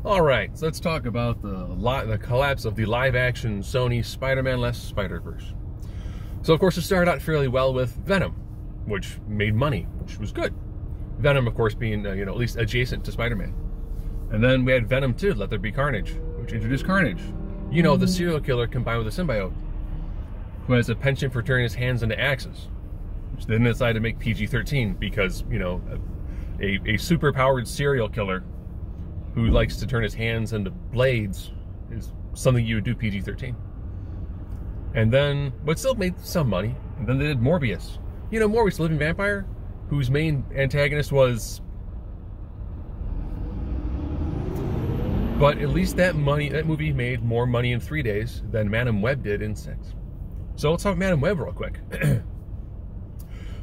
Alright, so let's talk about the collapse of the live-action Sony Spider-Man Spider-Verse. So, of course, it started out fairly well with Venom, which made money, which was good. Venom, of course, being, at least adjacent to Spider-Man. And then we had Venom 2, Let There Be Carnage, which introduced Carnage. You know, the serial killer combined with a symbiote, who has a penchant for turning his hands into axes, which then decided to make PG-13 because, a super-powered serial killer who likes to turn his hands into blades is something you would do PG-13. And then, but still made some money. And then they did Morbius. You know, Morbius, the living vampire, whose main antagonist was... But at least that movie made more money in 3 days than Madam Web did in 6. So let's talk Madam Web real quick.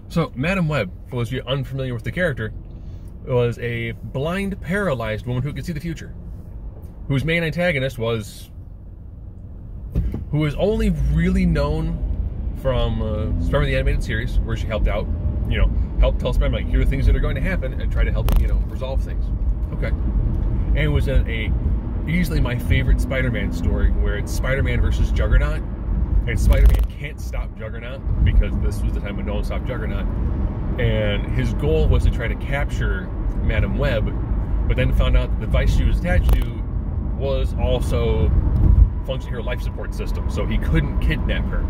So, Madam Web, for those of you unfamiliar with the character, was a blind, paralyzed woman who could see the future, whose main antagonist was, who was only really known from Spider-Man the Animated Series, where she helped out, helped tell Spider-Man, like, here are things that are going to happen, and try to help him, resolve things. Okay. And it was in easily my favorite Spider-Man story, where it's Spider-Man versus Juggernaut, and Spider-Man can't stop Juggernaut, because this was the time when no one stopped Juggernaut. And his goal was to try to capture Madam Web, but then found out that the device she was attached to was also functioning her life support system, so he couldn't kidnap her.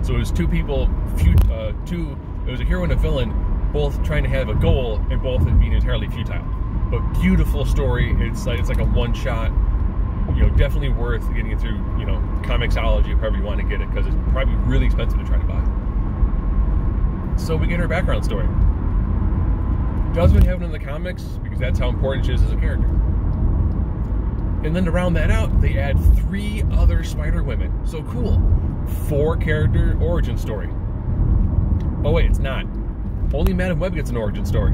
So it was two people, it was a hero and a villain, both trying to have a goal, and both being entirely futile. But beautiful story. It's like a one-shot. Definitely worth getting it through, Comixology, however you want to get it, because it's probably really expensive to try to buy. So we get her background story. Doesn't have it in the comics, because that's how important she is as a character. And then to round that out, they add 3 other Spider-Women. So cool. 4-character origin story. Oh wait, it's not. Only Madam Web gets an origin story.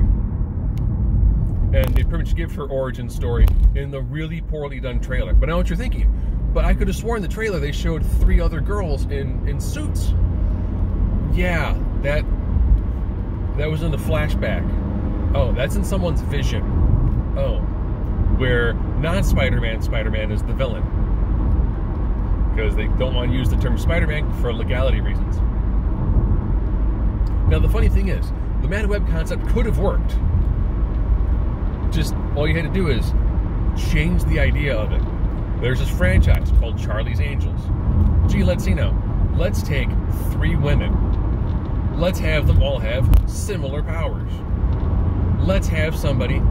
And they pretty much give her origin story in the really poorly done trailer. But I know what you're thinking. But I could have sworn in the trailer they showed 3 other girls in suits. Yeah, that was in the flashback. Oh, that's in someone's vision. Oh, where non-Spider-Man Spider-Man is the villain. Because they don't want to use the term Spider-Man for legality reasons. Now, the funny thing is, the Madam Web concept could have worked. Just, all you had to do is change the idea of it. There's this franchise called Charlie's Angels. Gee, let's take 3 women. Let's have them all have similar powers. Let's have somebody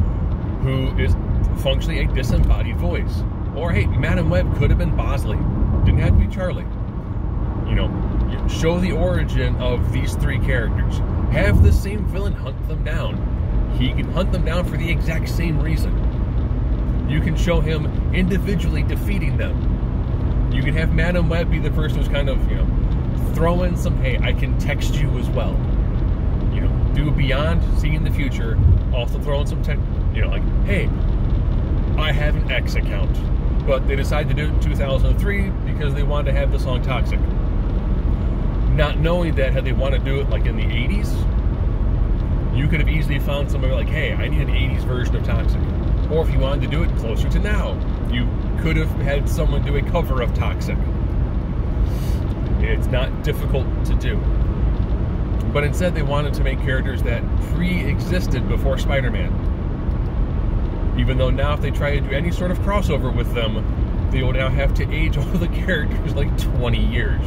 who is functionally a disembodied voice. Or, hey, Madam Web could have been Bosley. Didn't have to be Charlie. Show the origin of these 3 characters. Have the same villain hunt them down. He can hunt them down for the exact same reason. You can show him individually defeating them. You can have Madam Web be the person who's kind of, throw in some, hey, I can text you as well. Do beyond seeing the future, also throw in some text, like, hey, I have an X account. But they decided to do it in 2003 because they wanted to have the song Toxic. Not knowing that had they wanted to do it like in the 80s, you could have easily found somebody like, hey, I need an 80s version of Toxic. Or if you wanted to do it closer to now, you could have had someone do a cover of Toxic. It's not difficult to do. But instead they wanted to make characters that pre-existed before Spider-Man. Even though now if they try to do any sort of crossover with them, they will now have to age all the characters like 20 years.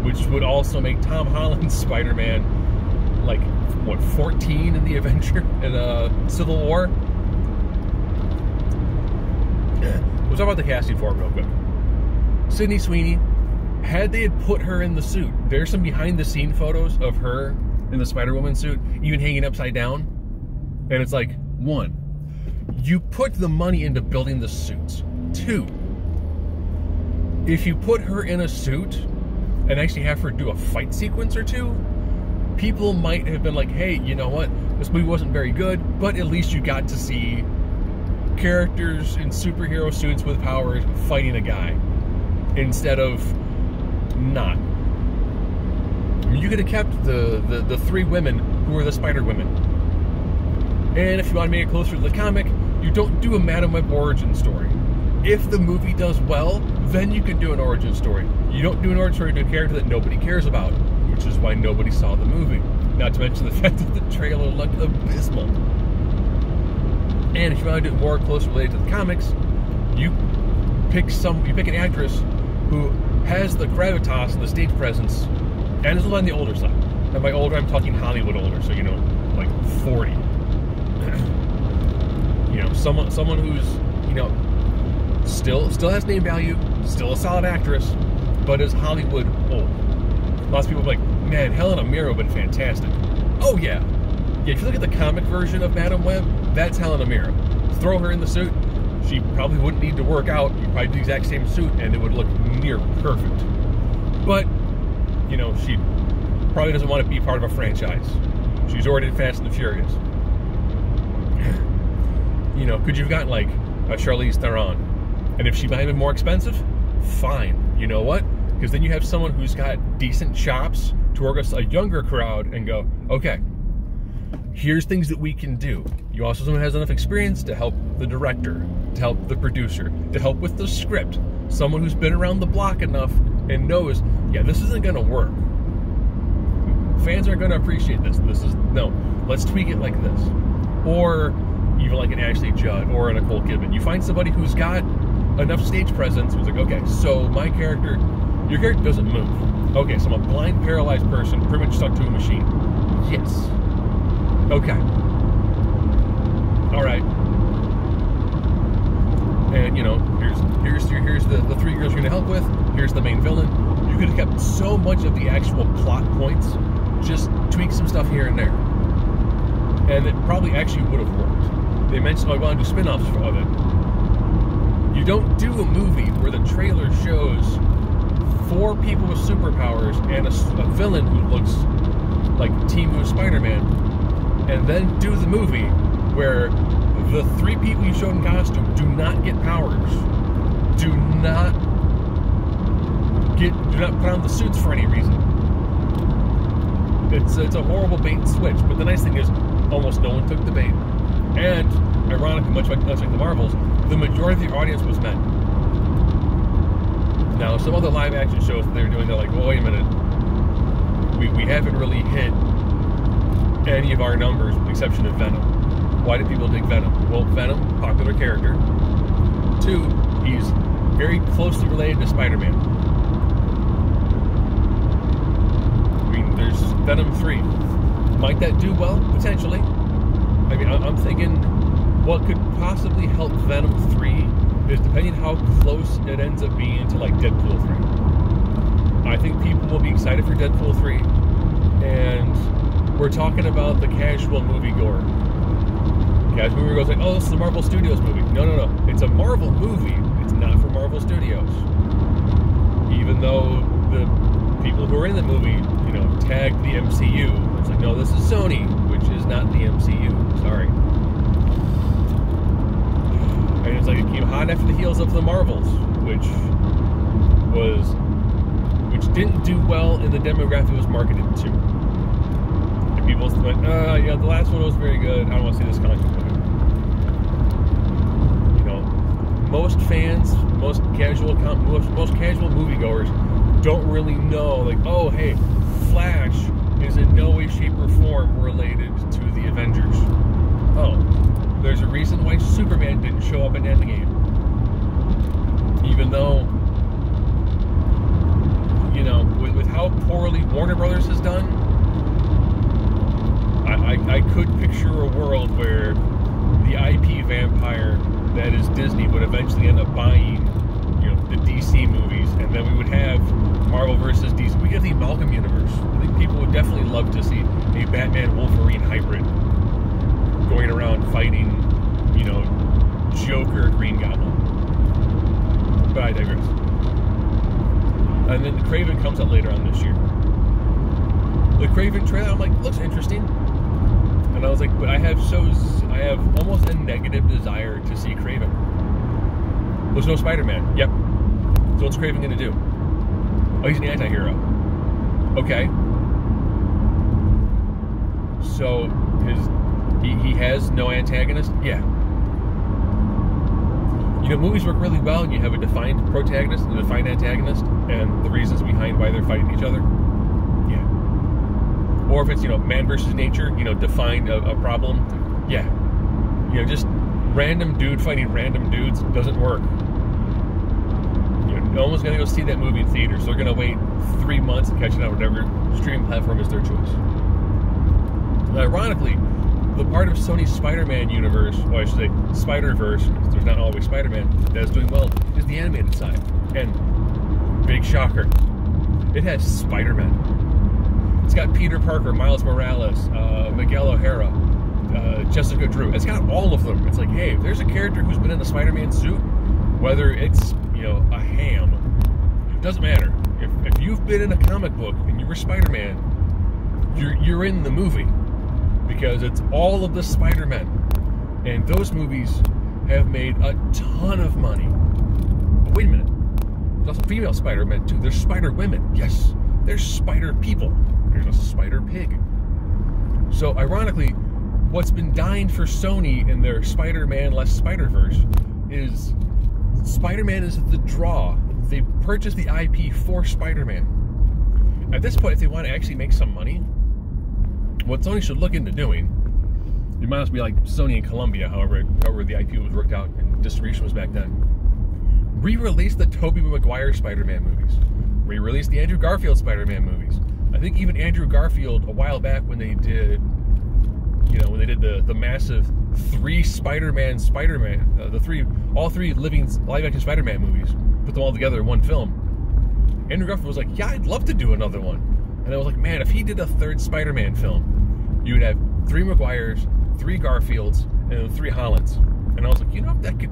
Which would also make Tom Holland's Spider-Man like, 14 in the Avenger in Civil War? We'll talk about the casting for it real quick. Sydney Sweeney, had they had put her in the suit, there's some behind-the-scene photos of her in the Spider-Woman suit, even hanging upside down. And it's like, 1, you put the money into building the suits. 2, if you put her in a suit and actually have her do a fight sequence or 2, people might have been like, hey, you know what? This movie wasn't very good, but at least you got to see characters in superhero suits with powers fighting a guy instead of not. You could have kept the 3 women who were the Spider-Women. And if you want to make it closer to the comic, You don't do a Madam Web origin story. If the movie does well, then you can do an origin story. You don't do an origin story to a character that nobody cares about, which is why nobody saw the movie. Not to mention the fact that the trailer looked abysmal. And if you want to do it more closely related to the comics, you pick an actress who has the gravitas and the stage presence, and is on the older side. And by older, I'm talking Hollywood older, so like 40. Someone who's still has name value, still a solid actress, but is Hollywood old. Lots of people are like, man, Helena Mirren would have been fantastic. Oh yeah. Yeah, if you look at the comic version of Madam Web, that's Helena Mirren. Throw her in the suit, she probably wouldn't need to work out. You'd probably do the exact same suit and it would look near perfect. But, she probably doesn't want to be part of a franchise. She's already in Fast and the Furious. Could you have gotten like a Charlize Theron? And if she might have been more expensive, fine. You know what? Because then you have someone who's got decent chops to work with a younger crowd and go, okay, here's things that we can do. You also someone who has enough experience to help the director, to help the producer, to help with the script. Someone who's been around the block enough and knows, yeah, this isn't going to work. Fans aren't going to appreciate this. No, let's tweak it like this. Or even like an Ashley Judd or a Nicole Kidman. You find somebody who's got enough stage presence who's like, okay, so your character doesn't move. Okay, so I'm a blind, paralyzed person, pretty much stuck to a machine. Yes. Okay. All right. And here's the three girls you're gonna help with. Here's the main villain. You could have kept so much of the actual plot points, just tweak some stuff here and there, and it probably actually would have worked. They mentioned, I want to do spin-offs of it. You don't do a movie where the trailer shows 4 people with superpowers and a villain who looks like Team Who Spider-Man, and then do the movie where the 3 people you showed in costume do not get powers, do not put on the suits for any reason. It's a horrible bait and switch. But the nice thing is, almost no one took the bait, and ironically, much like the Marvels, the majority of the audience was men. Now, some other live action shows that they're doing, they're like, well, wait a minute, we haven't really hit any of our numbers with the exception of Venom. Why do people dig Venom? Well, Venom, popular character. 2, he's very closely related to Spider-Man. I mean, there's Venom 3. Might that do well? Potentially. I mean, I'm thinking what could possibly help Venom 3 is depending on how close it ends up being to like Deadpool 3. I think people will be excited for Deadpool 3, and we're talking about the casual moviegoer. Casual moviegoer goes like, oh, this is a Marvel Studios movie. No. It's a Marvel movie. It's not for Marvel Studios. Even though the people who are in the movie, tagged the MCU. It's like, no, this is Sony, which is not the MCU. Sorry. And it's like it came hot after the heels of the Marvels, which didn't do well in the demographic it was marketed to. And people went, the last one was very good. I don't want to see this comic book movie. Most fans, most casual moviegoers don't really know, like, oh, hey, Flash is in no way, shape, or form related to the Avengers. Oh, there's a reason why Superman didn't show up in Endgame. Even though, with how poorly Warner Brothers has done, I could picture a world where the IP vampire that is Disney would eventually end up buying, the DC movies, and then we would have Marvel versus DC. We get the Amalgam universe. I think people would definitely love to see a Batman-Wolverine hybrid going around fighting, Joker, Green Goblin. But I digress. And then the Kraven comes out later on this year. The Kraven trailer, I'm like, looks interesting. And I was like, but I have almost a negative desire to see Kraven. There's no Spider-Man. Yep. So what's Kraven gonna do? Oh, he's an anti-hero. Okay. So he has no antagonist? Yeah. You know, movies work really well and you have a defined protagonist and a defined antagonist and the reasons behind why they're fighting each other. Yeah. Or if it's, you know, man versus nature, you know, define a problem. Yeah. You know, just random dude fighting random dudes doesn't work. You know, no one's going to go see that movie in theaters. So they're going to wait 3 months and catch it on whatever streaming platform is their choice. Ironically, the part of Sony's Spider-Man universe, or I should say Spider-Verse, because there's not always Spider-Man, that is doing well, is the animated side. And, big shocker, it has Spider-Man. It's got Peter Parker, Miles Morales, Miguel O'Hara, Jessica Drew. It's got all of them. It's like, hey, if there's a character who's been in a Spider-Man suit, whether it's, you know, a ham, it doesn't matter. If you've been in a comic book and you were Spider-Man, you're in the movie. Because it's all of the Spider-Men. And those movies have made a ton of money. But wait a minute. There's also female Spider-Men too. There's Spider-Women. Yes. There's Spider-People. There's a Spider-Pig. So ironically, what's been dying for Sony in their Spider-Man less Spider-Verse is Spider-Man is the draw. They purchased the IP for Spider-Man. At this point, if they want to actually make some money, what Sony should look into doing, it might also be like Sony and Columbia, however the IP was worked out and distribution was back then. Re-release the Tobey Maguire Spider-Man movies. Re-release the Andrew Garfield Spider-Man movies. I think even Andrew Garfield, a while back when they did, you know, when they did the massive all three living live-action Spider-Man movies, put them all together in one film. Andrew Garfield was like, yeah, I'd love to do another one. And I was like, man, if he did a third Spider-Man film, you would have 3 Maguires, 3 Garfields, and 3 Hollands. And I was like, you know, that could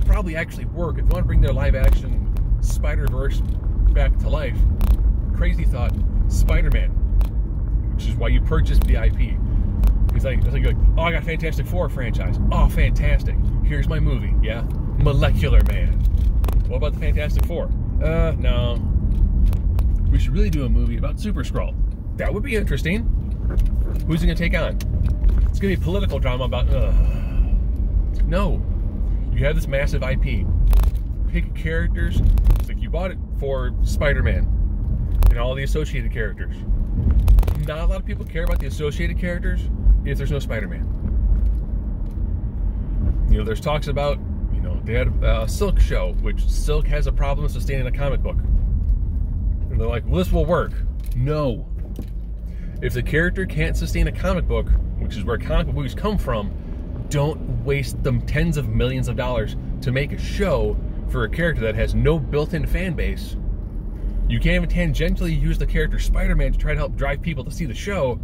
probably actually work. If you want to bring their live-action Spider-Verse back to life, crazy thought, Spider-Man, which is why you purchased the IP. It's like, oh, I got Fantastic Four franchise. Oh, fantastic. Here's my movie, yeah? Molecular Man. What about the Fantastic Four? No. We should really do a movie about Super Skrull. That would be interesting. Who's it going to take on? It's going to be a political drama about... No. You have this massive IP. Pick characters. It's like you bought it for Spider-Man and all the associated characters. Not a lot of people care about the associated characters if there's no Spider-Man. You know, there's talks about, you know, they had a Silk show, which Silk has a problem sustaining a comic book. And they're like, well, this will work. No. If the character can't sustain a comic book, which is where comic book movies come from, don't waste them tens of millions of dollars to make a show for a character that has no built-in fan base. You can't even tangentially use the character Spider-Man to try to help drive people to see the show,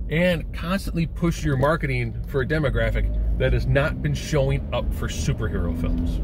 and constantly push your marketing for a demographic that has not been showing up for superhero films.